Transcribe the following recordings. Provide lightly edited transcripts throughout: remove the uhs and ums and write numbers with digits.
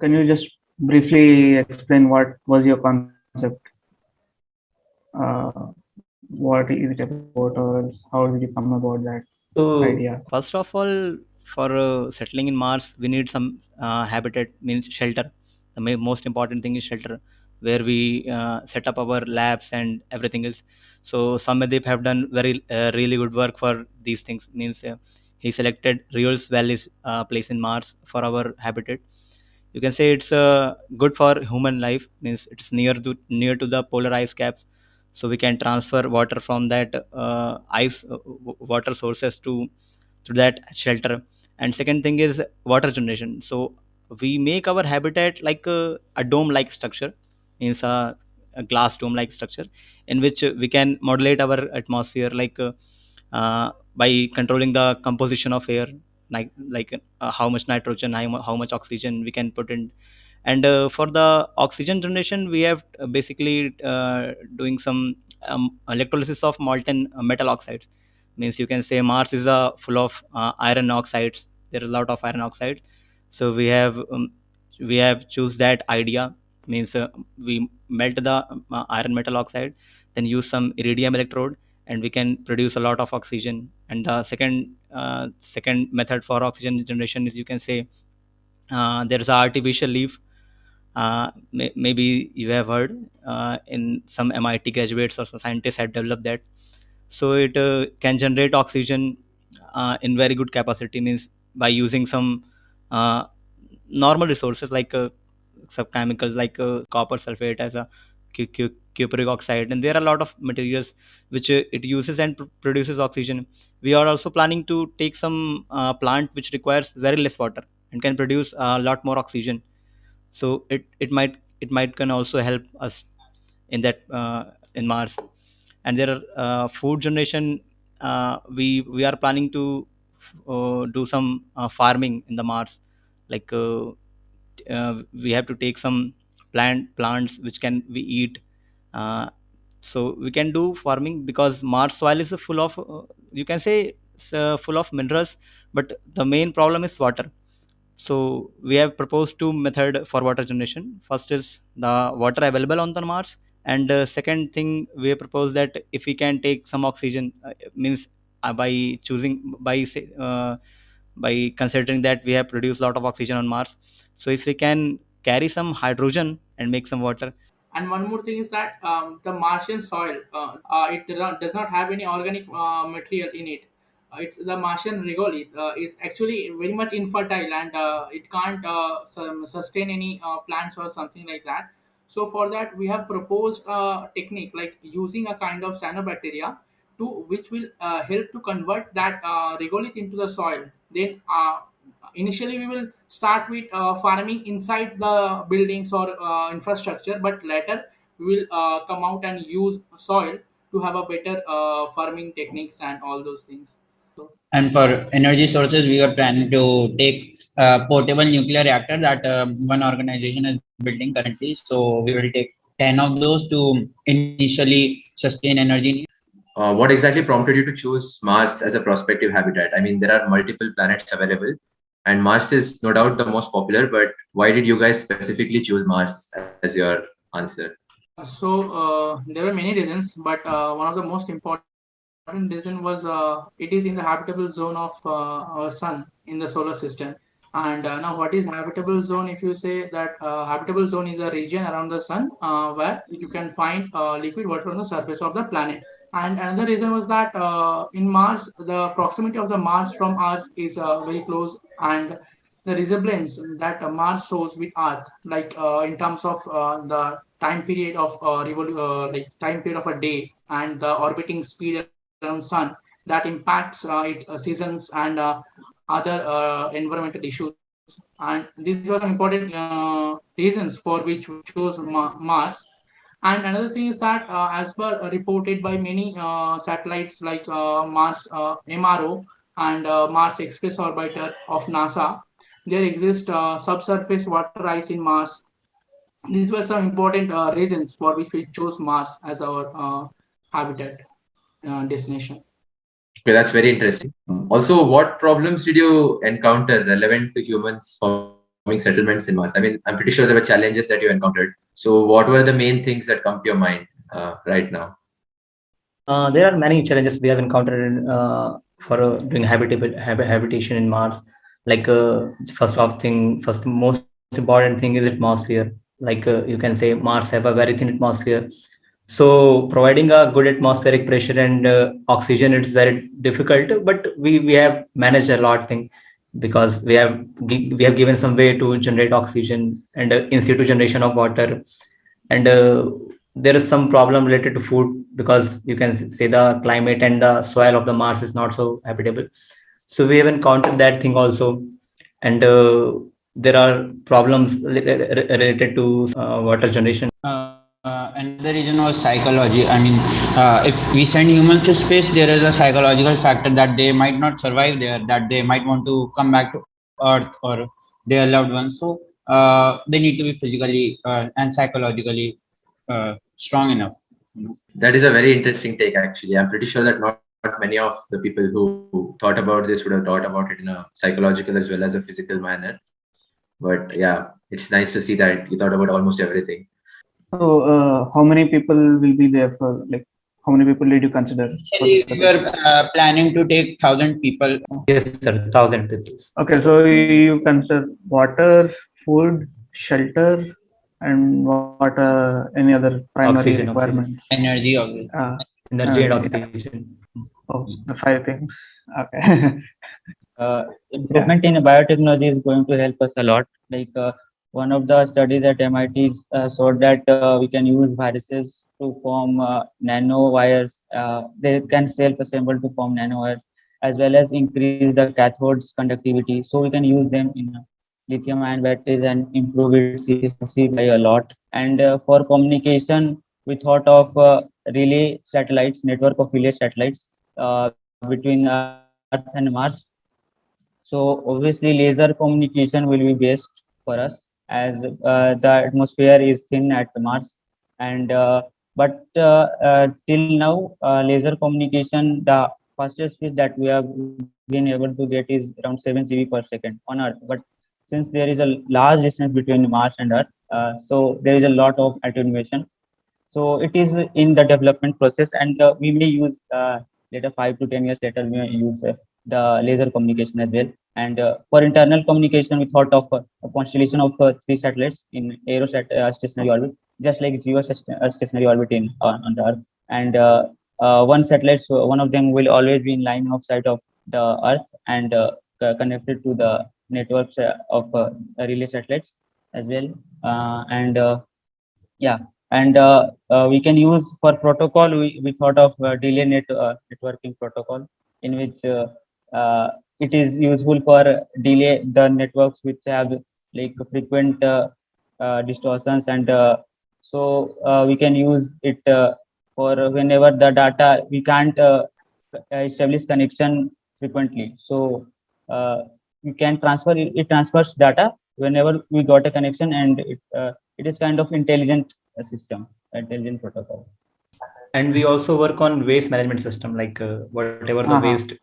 can you just briefly explain what was your concept? Uh, what is it about, or else how did you come about that So idea? first of all, for settling in Mars, we need some habitat, means shelter. The most important thing is shelter, where we set up our labs and everything else. So Samadip have done very really good work for these things. Means he selected Rios Valley's place in Mars for our habitat. You can say it's good for human life. Means it's near to the polar ice caps, so we can transfer water from that ice water sources to that shelter. And second thing is water generation. So we make our habitat like a dome like structure, means a glass dome like structure, in which we can modulate our atmosphere, like by controlling the composition of air, like how much nitrogen, how much oxygen we can put in. And for the oxygen generation, we have basically doing some electrolysis of molten metal oxides. Means you can say Mars is full of iron oxides. There is a lot of iron oxides. So we have choose that idea. Means we melt the iron metal oxide, then use some iridium electrode, and we can produce a lot of oxygen. And the second method for oxygen generation is, you can say, there is a artificial leaf. Maybe you have heard, in some MIT graduates or some scientists have developed that. So it can generate oxygen in very good capacity. Means by using some uh, normal resources, like some chemicals, like copper sulfate as a cupric oxide, and there are a lot of materials which it uses and produces oxygen. We are also planning to take some plant which requires very less water and can produce a lot more oxygen. So it might can also help us in that, in Mars. And there are food generation. We are planning to do some farming in the Mars. Like we have to take some plants which can we eat. uh, so we can do farming, because Mars soil is full of, you can say, it's full of minerals, but the main problem is water. So we have proposed two method for water generation. First is the water available on the Mars, and second thing, we have proposed that if we can take some oxygen, means by choosing by considering that we have produced a lot of oxygen on Mars. So if we can carry some hydrogen and make some water. And one more thing is that the Martian soil, it does not have any organic material in it. It's the Martian regolith is actually very much infertile, and it can't sustain any plants or something like that. So for that, we have proposed a technique like using a kind of cyanobacteria to which will help to convert that regolith into the soil. Then initially we will start with farming inside the buildings or infrastructure, but later we will come out and use soil to have a better farming techniques and all those things. So And for energy sources, we are planning to take portable nuclear reactor that one organization is building currently. So we will take 10 of those to initially sustain energy needs. What exactly prompted you to choose Mars as a prospective habitat? I mean, there are multiple planets available, and Mars is no doubt the most popular, but why did you guys specifically choose Mars as your answer? there were many reasons, but one of the most important reason was it is in the habitable zone of our sun in the solar system. And now, what is habitable zone? If you say that habitable zone is a region around the sun where you can find liquid water on the surface of the planet. And another reason was that in Mars, the proximity of the Mars from Earth is very close, and the resemblance that Mars shows with Earth, like in terms of the time period of like time period of a day and the orbiting speed around Sun, that impacts its seasons and other environmental issues. And these were some important reasons for which we chose Mars. And another thing is that, as per reported by many satellites like Mars MRO and Mars Express Orbiter of NASA, there exists subsurface water ice in Mars. These were some important reasons for which we chose Mars as our habitat destination. Okay, that's very interesting. Also, what problems did you encounter relevant to humans for Mars? settlements in Mars? I mean, I'm pretty sure there were challenges that you encountered. So what were the main things that come to your mind right now? There are many challenges we have encountered for doing habitation in Mars. Like first most important thing is atmosphere. Like you can say Mars have a very thin atmosphere, so providing a good atmospheric pressure and oxygen is very difficult. But we have managed a lot thing, because we have given some way to generate oxygen and in situ generation of water, and there is some problem related to food, because you can say the climate and the soil of the Mars is not so habitable. So we have encountered that thing also, and there are problems related to water generation. Another reason was psychology. I mean, if we send humans to space, there is a psychological factor that they might not survive there, that they might want to come back to Earth or their loved ones. So they need to be physically and psychologically strong enough. That is a very interesting take, actually. I'm pretty sure that not many of the people who thought about this would have thought about it in a psychological as well as a physical manner. But yeah, it's nice to see that you thought about almost everything. So, how many people will be there for, like, how many people did you consider? Actually, we were planning to take 1,000 people. Yes, sir, 1,000 people. Okay, so you consider water, food, shelter, and what any other primary Oxygen, requirements? Energy, obviously. Energy and Okay. oxygen. Oh, the 5 things. Okay. Improvement in biotechnology is going to help us a lot. Like one of the studies at MIT showed that we can use viruses to form nanowires. They can self-assemble to form nanowires, as well as increase the cathode's conductivity. So we can use them in lithium-ion batteries and improve its efficiency by a lot. And for communication, we thought of relay satellites, network of relay satellites between Earth and Mars. So obviously laser communication will be best for us, as the atmosphere is thin at Mars. And till now, laser communication, the fastest speed that we have been able to get is around 7 GB per second on Earth. But since there is a large distance between Mars and Earth, so there is a lot of attenuation. So it is in the development process, and we may use later 5 to 10 years later, we may use the laser communication as well. And for internal communication, we thought of a constellation of 3 satellites in aerostationary orbit, just like geostationary orbit on the Earth. And one satellite, so one of them will always be in line of sight of the Earth and connected to the networks of relay satellites as well. And we can use for protocol, we thought of delay networking protocol, in which it is useful for delay the networks which have like frequent distortions, and so we can use it for whenever the data we can't establish connection frequently. So we can transfer it transfers data whenever we got a connection, and it is kind of intelligent system, intelligent protocol. And we also work on waste management system, like whatever the waste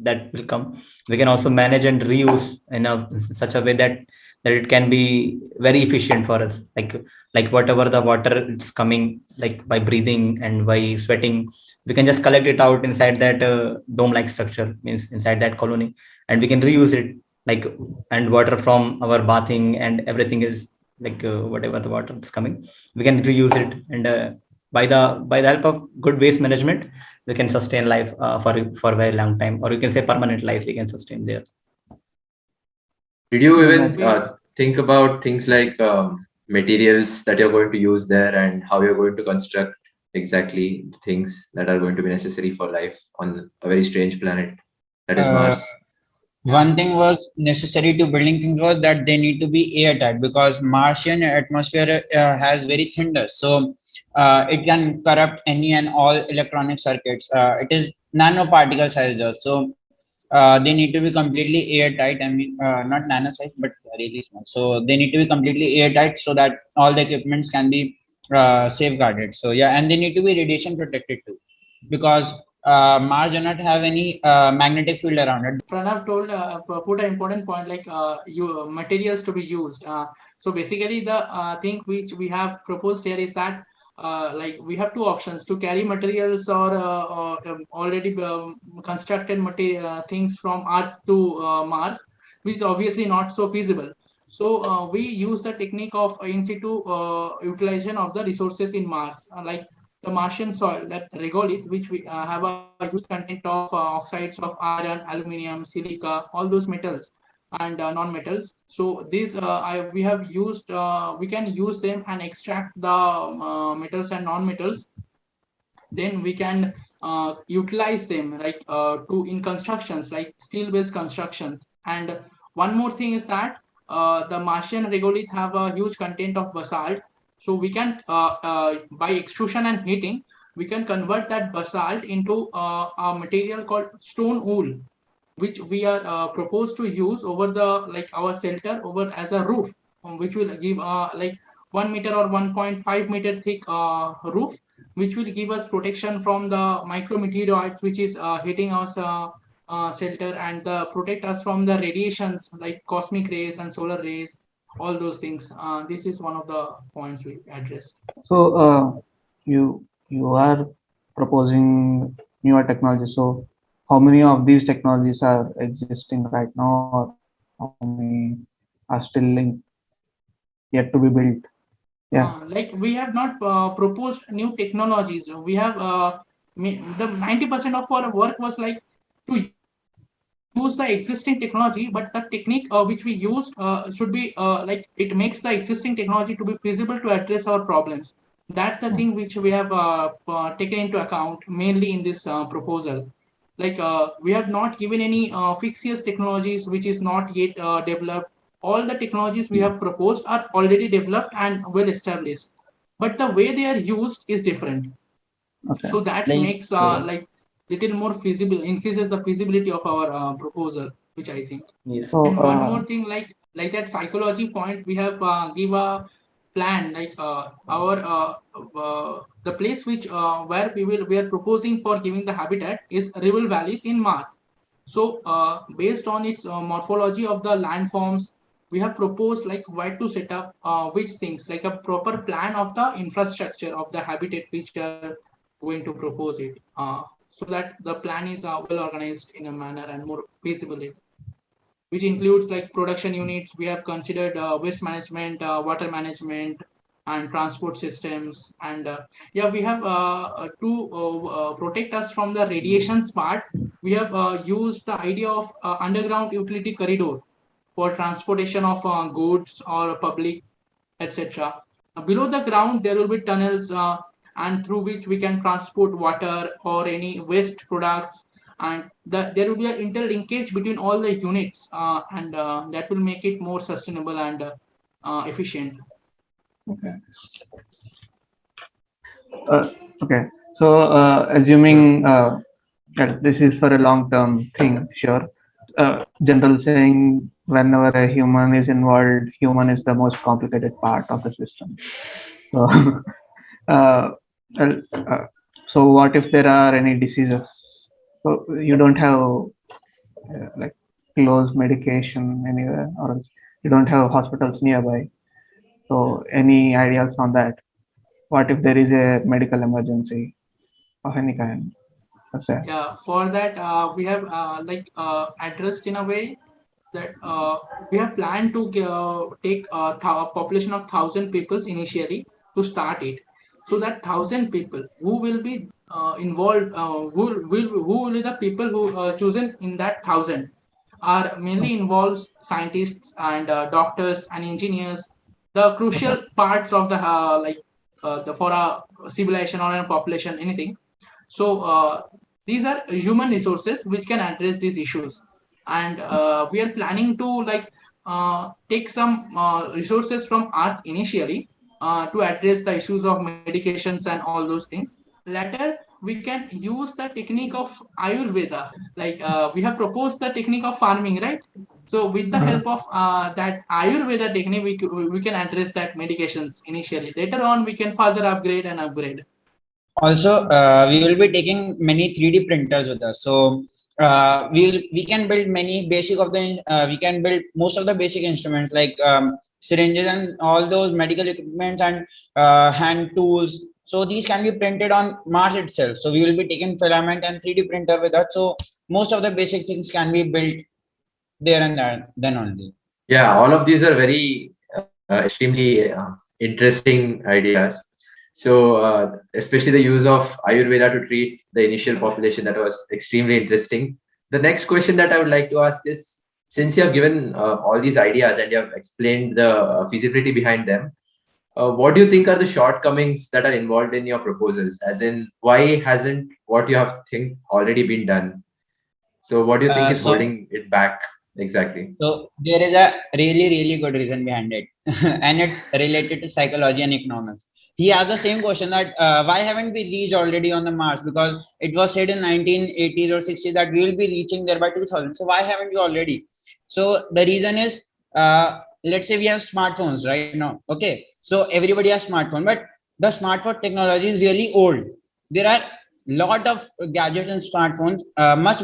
that will come, we can also manage and reuse in such a way that it can be very efficient for us. Like whatever the water it's coming, like by breathing and by sweating, we can just collect it out inside that dome-like structure, means inside that colony, and we can reuse it. Like, and water from our bathing and everything is like whatever the water is coming, we can reuse it. And by the help of good waste management, we can sustain life for a very long time, or you can say permanent life we can sustain there. Did you even think about things like materials that you're going to use there and how you're going to construct exactly things that are going to be necessary for life on a very strange planet that is Mars? One thing was necessary to building things was that they need to be airtight, because Martian atmosphere has very thin dust, so it can corrupt any and all electronic circuits. It is nanoparticle size dust, so they need to be completely airtight. I mean, not nano size, but really small. So they need to be completely airtight so that all the equipments can be safeguarded. So yeah, and they need to be radiation protected too, because Mars do not have any magnetic field around it. Pranav told put an important point like materials to be used. So basically, the thing which we have proposed here is that like we have two options to carry materials or already constructed material things from Earth to Mars, which is obviously not so feasible. So we use the technique of in situ utilization of the resources in Mars, like the Martian soil, that regolith, which we have a huge content of oxides of iron, aluminium, silica, all those metals and non-metals. So these we have used, we can use them and extract the metals and non-metals. Then we can utilize them like to in constructions like steel-based constructions. And one more thing is that the Martian regolith have a huge content of basalt, so we can by extrusion and heating we can convert that basalt into a material called stone wool, which we are proposed to use over the like our shelter over as a roof, which will give like 1 meter or 1.5 meter thick roof, which will give us protection from the micrometeoroids which is hitting us shelter, and protect us from the radiations like cosmic rays and solar rays, all those things. This is one of the points we addressed. So you are proposing newer technologies. So how many of these technologies are existing right now, or how many are still yet to be built? Yeah. Like we have not proposed new technologies. We have the 90% of our work was like to use the existing technology, but the technique which we used should be like it makes the existing technology to be feasible to address our problems. That's the thing which we have taken into account mainly in this proposal. Like we have not given any fixed technologies which is not yet developed. All the technologies we have proposed are already developed and well established, but the way they are used is different. Okay. So that Like, makes like little more feasible, increases the feasibility of our proposal, which I think. Yes. So And one more thing, like that psychology point, we have give a plan like our the place which where we are proposing for giving the habitat is river valleys in Mars. So based on its morphology of the landforms, we have proposed like where to set up which things, like a proper plan of the infrastructure of the habitat which are going to propose it, so that the plan is well organized in a manner and more feasible, which includes like production units. We have considered waste management, water management, and transport systems. And yeah, we have to protect us from the radiations part. We have used the idea of underground utility corridor for transportation of goods or public, etc. Below the ground, there will be tunnels, and through which we can transport water or any waste products, and there will be an interlinkage between all the units, and that will make it more sustainable and efficient. okay. So assuming that this is for a long-term thing, sure. General saying, whenever a human is involved, human is the most complicated part of the system. So, uh, well, so what if there are any diseases? So you don't have like close medication anywhere, or else you don't have hospitals nearby. So any ideas on that? What if there is a medical emergency of any kind? Yeah, for that we have like addressed in a way that we have planned to take a population of 1,000 people initially to start it, so that 1,000 people who will be involved, who will be the people who chosen in that 1,000 are mainly involves scientists and doctors and engineers, the crucial parts of the like the for a civilization or a population, anything. So these are human resources which can address these issues, and we are planning to like take some resources from Earth initially to address the issues of medications and all those things. Later, we can use the technique of Ayurveda. Like we have proposed the technique of farming, right? So with the help of that Ayurveda technique, we can address that medications initially. Later on, we can further upgrade and upgrade. Also, we will be taking many 3D printers with us. So we can build many basic of the we can build most of the basic instruments like syringes and all those medical equipments and hand tools. So these can be printed on Mars itself. So we will be taking filament and 3D printer with us. So most of the basic things can be built there and then only. Yeah, all of these are very extremely interesting ideas. So, especially the use of Ayurveda to treat the initial population, that was extremely interesting. The next question that I would like to ask is, since you have given all these ideas and you have explained the feasibility behind them, what do you think are the shortcomings that are involved in your proposals? As in, why hasn't what you have think already been done? So, what do you think is holding it back exactly? So there is a really good reason behind it, and it's related to psychology and economics. He has the same question that why haven't we reached already on the Mars? Because it was said in 1980s or 60s that we will be reaching there by 2000. So why haven't we already? So the reason is, let's say we have smartphones right now. Okay, so everybody has smartphone, but the smartphone technology is really old. There are lot of gadgets and smartphones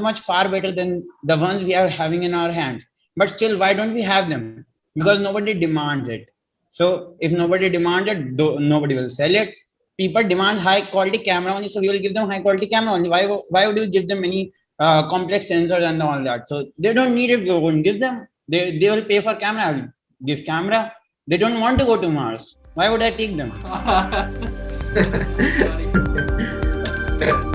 much far better than the ones we are having in our hands, but still why don't we have them? Because nobody demands it. So if nobody demands it, nobody will sell it. People demand high quality camera only, so we will give them high quality camera only. Why would we give them many complex sensors and all that? So they don't need it, we won't give them. They will pay for camera, I will give camera. They don't want to go to Mars, why would I take them? Sorry.